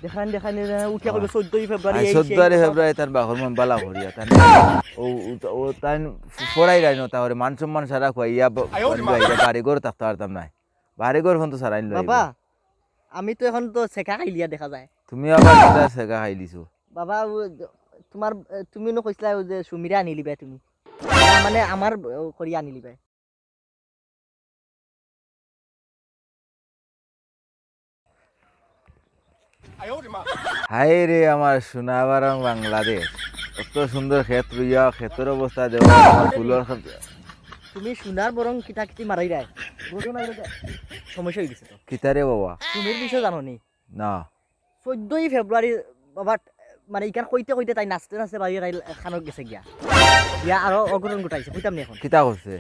দেখান দেখান উঠিয়া কইব 14 ফেব্রুয়ারি এই 14 ফেব্রুয়ারি তার বাহর মন বালা করিয়া তার ও ও তাই ফোরাই রাইনো তাহলে মান সম্মান সারা কইয়া বাড়ি ঘর থাকতে পারতাম না বাড়ি ঘর ফোন তো সারাইন লই বাবা আমি তো এখন তো শেখা খাইলিয়া দেখা যায় তুমি আবার কিটা সেগা খাইলিছো বাবা তোমার তুমি নো কইছিলা যে সুমিরা আনি লিবা তুমি মানে আমার করিয়া আনি লিবা হাই রে আমার সোনাবারং বাংলাদেশ কত সুন্দর ক্ষেত রুইয়া ক্ষেতের অবস্থা দেওয়া আমার ফুলের তুমি সোনার বরং কিটা কিটি মারাই রায় সমস্যা হয়ে গেছে তো কিতারে বাবা সুমির বিষয় জানো নি না 14 ফেব্রুয়ারি বাবা মানে ইকার কইতে কইতে তাই নাচতে নাচতে বাড়ি খানত গেছে গিয়া গিয়া আরো অঘটন ঘটাইছে কইতাম নি এখন কিতা করছে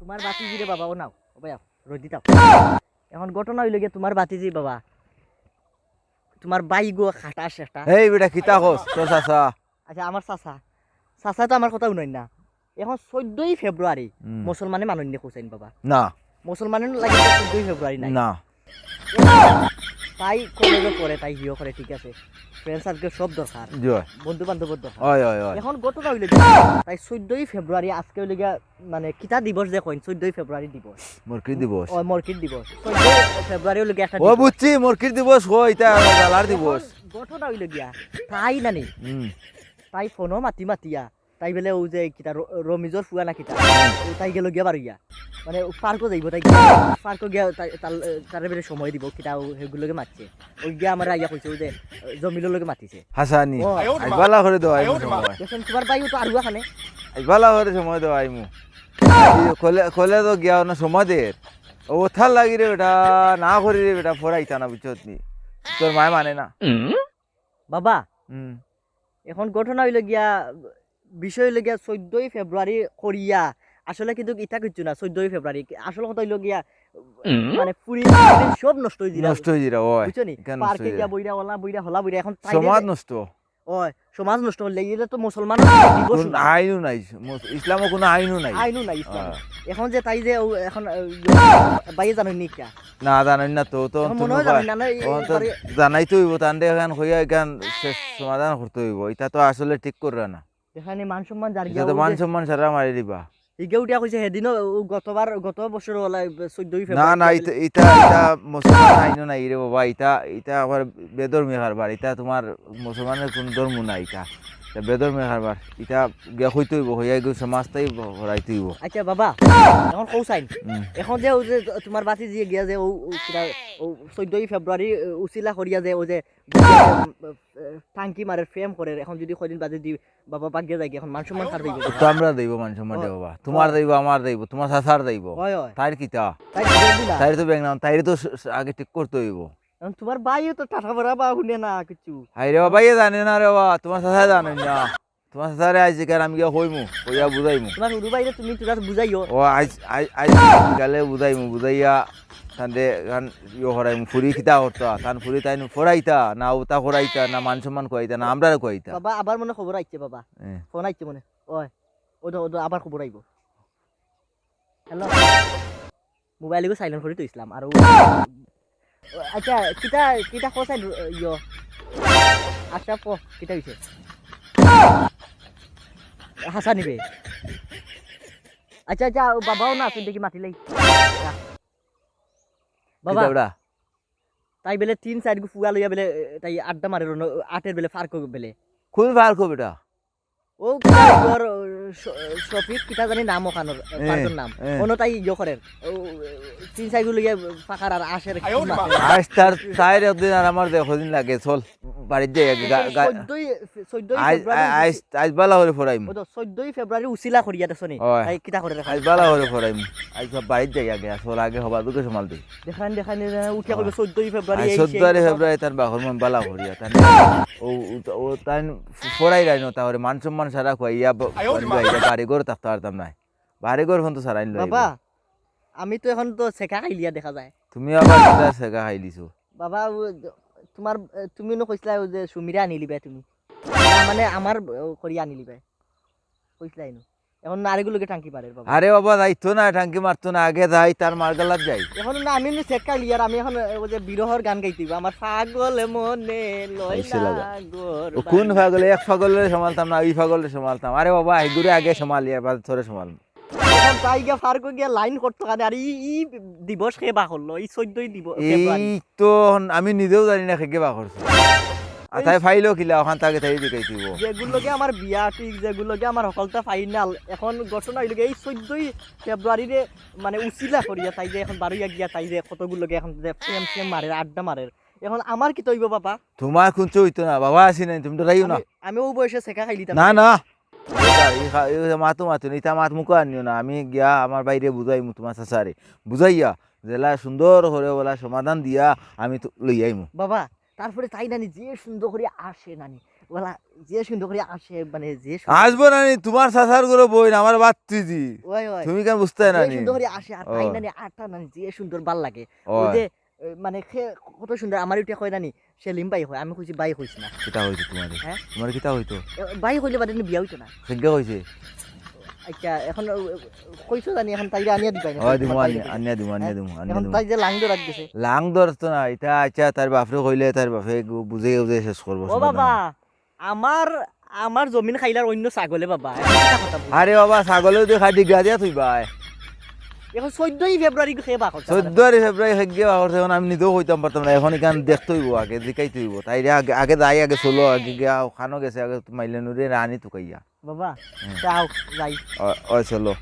তোমার বাতিজি রে বাবা ও নাও ও ভাই রোদ দিতাও এখন ঘটনা হইল গিয়া তোমার বাতিজি বাবা তোমার বাইগো খাটা শেষটা এই বেটা কিতা কস তোর চাচা আচ্ছা আমার চাচা চাচা তো আমার কথা শুনাই না এখন 14 ফেব্রুয়ারি মুসলমানে মানন্য কোসাইন বাবা না মুসলমানে লাগে 14 ফেব্রুয়ারি নাই না তাই কলেজে পড়ে তাই হিও করে ঠিক আছে ফ্রেন্ড সার্কেল সব দরকার জয় বন্ধু বান্ধব দরকার ওই ওই ওই এখন ঘটনা হইল তাই 14 ফেব্রুয়ারি আজকে হইল গিয়া মানে কিতা দিবস যে কইন 14 ফেব্রুয়ারি দিবস মুরকি দিবস ও মর্কিট দিবস 14 ফেব্রুয়ারি হইল গিয়া একটা ও বুঝছি মুরকির দিবস কই এটা জালার দিবস ঘটনা হইল গিয়া তাই নানি তাই ফোনও মাতি মাতিয়া তাই বেলে ও যে কিতা রমিজর ফুয়া না কিতা তাই গেল গিয়া বারো গিয়া মানে পার্কও যাইব তাই পার্কও গিয়া তার বেলে সময় দিব কিতা সেগুলোকে মাতছে ওই গিয়া আমার আইয়া কইছে যে জমিলের লগে মাতিছে হাসানি আইবালা করে দাও আইমু সময় দেখেন তোমার বাইও তো আরুয়া খানে আইবালা করে সময় দাও আইমু কলে কলে তো গিয়া না সময় দে ও থাল লাগি রে বেটা না করি রে বেটা ফরাইতা না বুঝছত নি তোর মায় মানে না বাবা এখন ঘটনা হইল গিয়া বিষয় হইল গিয়া 14 ফেব্রুয়ারি করিয়া আসলে কিন্তু ইটা কিছু না 14 ফেব্রুয়ারি আসল কথা হইল গিয়া মানে পুরি সব নষ্ট হয়ে দিলা নষ্ট হয়ে যারা ওই বুঝছো নি পার্কে গিয়া বইরা হলা বইরা এখন সমাজ নষ্ট ওই সমাজ নষ্ট হলে গেলে তো মুসলমান দিবস আইনও নাই ইসলামও কোনো আইনও নাই আইনও নাই ইসলাম এখন যে তাই যে এখন বাইরে জানো নি কিয়া না জানেন না তো তো মনে হয় জানি না জানাইতে হইব তান্ডে এখান হইয়া এখান সমাধান করতে হইব এটা তো আসলে ঠিক করবে না এখানে মান সম্মান যার এটা তো মান সম্মান সারা মারি দিবা ইগে উঠিয়া কইছে সেদিনও গত বছর হলা 14 না ফেব্রুয়ারি না এটা এটা মুসলমান আইনও নাই রে বাবা এটা এটা আবার বেদর্মী কারবার এটা তোমার মুসলমানের কোন ধর্ম নাই এটা বেদর্মী কারবার এটা গিয়া হইতে হইব হইয়া গিয়ে সমাজটাই হরাইতে হইব আচ্ছা বাবা এখন কৌসাইন এখন যে ও যে তোমার বাতি যে গিয়া যে ও 14 ফেব্রুয়ারি উচিলা করিয়া যে ও যে টাঙ্কি মারে ফ্রেম করে এখন যদি কয়দিন বাদে দি বাবা বাগিয়া যায় এখন মান সম্মান ছাড় দিব তো আমরা দেব মান সম্মান দেব বাবা তোমার দেব আমার দেব তোমার সাসার দেব হয় হয় তাইর কিতা তাই তাইর তো ব্যাংক নাম তাইর তো আগে ঠিক করতে হইব তোমার ভাইও তো টাটা বড়া বা শুনে না কিছু হাই রে বাবা জানে না রে বাবা তোমার সাসা জানে না তোমার সাসারে আইছে কার আমি গিয়া হইমু কইয়া বুঝাইমু তোমার উরু বাইরে তুমি তোরা বুঝাইও ও আইজ আইজ গালে বুঝাইমু বুঝাইয়া তান্ডে গান ইয়ে হরাইমু ফুরি কিতা করতা তান ফুরি তাইন ফরাইতা না উতা ফরাইতা না মান সম্মান কইতা না আমরা কইতা বাবা আবার মনে খবর আইছে বাবা ফোন আইছে মনে ওই ওদো আবার খবর আইব হ্যালো মোবাইলগো সাইলেন্ট করে দিছিলাম আর আচ্ছা কিটা কিটা কোসাই ইয়ো আচ্ছা পো কিটা হইছে হাসা নিবে আচ্ছা আচ্ছা বাবাও না তুই দেখি মাতিলাই বাবা তাই বেলে 3-4 গু ফুয়া লইয়া বেলে তাই আড্ডা মারে আটের বেলে ফার্ক বেলে কোন ফার্ক বেটা ও তোর শফিক কিটা জানি নাম ওখানোর পার্কের নাম অন্য তাই ইয়ে করে 3-4 গু লইয়া ফাঁকার আর আশের আজ তার তাইর দিন আর আমার দেখো দিন লাগে চল বাড়িতে যাই 14 আজ বালা হলে ফরাইম 14 ফেব্রুয়ারি উচিলা করিয়া দেছনি তাই কিটা করে আজ বালা হলে ফরাইম আজ সব বাড়িতে যাই আগে চল আগে হবা দুকে সমাল দেই দেখান উঠিয়া কইবে 14 ফেব্রুয়ারি 14 ফেব্রুয়ারি তার বাহর মন বালা করিয়া তান ও ও তান ফরাই রাইনো তাহলে মান সম্মান সারা কইয়া বাড়ি ঘর থাকতে পারতাম না বাড়ি ঘর ফোন তো সারাইন লই বাবা আমি তো এখন তো শেখা খাইলিয়া দেখা যায় তুমি আবার কিটা শেখা খাইলিছো বাবা তোমার তুমি নো কইছিলা যে সুমিরা আনি লিবা তুমি মানে আমার করিয়া আনি লিবা কইছিলাই নো এখন নারীগুলোকে টাঙ্কি পারে বাবা আরে বাবা যাইতো না টাঙ্কি মারতো না আগে যাই তার মার্গালাত যাই এখন না আমি চেক কালি আর আমি এখন ওই যে বিরহর গান গাইতেইব আমার পাগল মনে লয় আইসে লাগা। না গোর ও কোন পাগলে এক পাগলের সমালতাম না ওই পাগলের সমালতাম আরে বাবা এগুলো আগে সমালি এবার ধরে সমাল এখন তাই গিয়া ফারকো গিয়া লাইন করতে কানে আর ই দিবস খেবা করলো এই 14 দিবস এই তো আমি নিজেও জানি না খেগে বা করছে আর তাই ফাইলো কিলা ওখান তাকে তাই দেখাই দিব যেগুলোকে আমার বিয়া ঠিক যেগুলোকে আমার সকলটা ফাইনাল এখন ঘটনা হইল এই 14 ফেব্রুয়ারিরে মানে উচিলা করিয়া তাই যে এখন বারুইয়া গিয়া তাই যে কতগুলোকে এখন যে সেম মারে আড্ডা মারে এখন আমার কি তৈব বাবা তোমার কোন হইতো না বাবা আসি নাই তুমি তো রাইও না আমি ও বয়সে শেখা খাইলিতাম না না মাতো মাতো ইটা মাত মুখো আনিও না আমি গিয়া আমার বাইরে বুঝাই তোমার চাচারে বুঝাইয়া জেলা সুন্দর করে বলা সমাধান দিয়া আমি তো লই আইমু বাবা তারপরে তাই নানি যে সুন্দর করে আসে নানি বলা যে সুন্দর করে আসে মানে যে আসবো নানি তোমার চাচার গুলো বই না আমার বাত্তিজি ওই ওই তুমি কেন বুঝতে যে নানি সুন্দর করে আসে আর তাই ও। নানি আটটা নানি যে সুন্দর ভাল লাগে ও ওই যে মানে কত সুন্দর আমার এটা কয় নানি সেলিম বাই হয় আমি কইছি বাই হইছ না কিতা হইতো তোমার হ্যাঁ? তোমার কিতা হইতো বাই হইলে বাদে বিয়া হইতো না সেগে হইছে আচ্ছা এখন কইছো জানি এখন তাইরে আনিয়া দিবাই না ও দিমু আনিয়া দিমু আনিয়া দিমু আনিয়া এখন দিমু তাই যে লাংদো রাখতেছে লাং ধরতো না এটা আচ্ছা তার বাপরে কইলে তার বাপে বুঝে বুঝে শেষ করবো ও বাবা আমার আমার জমিন খাইলার অন্য ছাগলে বাবা এখন কিতা কথা বলছো? আরে বাবা ছাগলেও দেখা ডিগা দিয়া তুই ভাই এখন 14 ফেব্রুয়ারি খেয়ে বাক 14 ফেব্রুয়ারি হেগে বাহর এখন আমি নিজেও হইতাম পারতাম না এখন এখান দেখতে হইব আগে দেখাইতে হইব তাই আগে আগে যাই আগে চলো আগে গিয়া ওখানো গেছে আগে মাইলে নুরে রানি তুকাইয়া বাবা যাও যাই ও চলো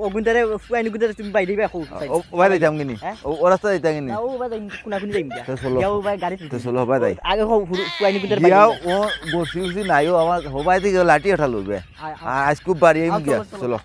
ওগুনটারে ফুয়াইনি গুনটারে তুমি বাইরে বাই খাও ও ভাই যাইতাম কিনি হ্যাঁ? ও রাস্তা যাইতাম কিনি ও বাই কোনা কোনি যাইম তো চলো। যাও বাই গাড়ি তো চলো হবা যাই আগে ফুয়াইনি গুনটারে গিয়া ও বসি উসি নাইও আমার হবাই থেকে লাঠি উঠা লইবে আজ খুব বাড়ি গিয়া চলো, চলো। চলো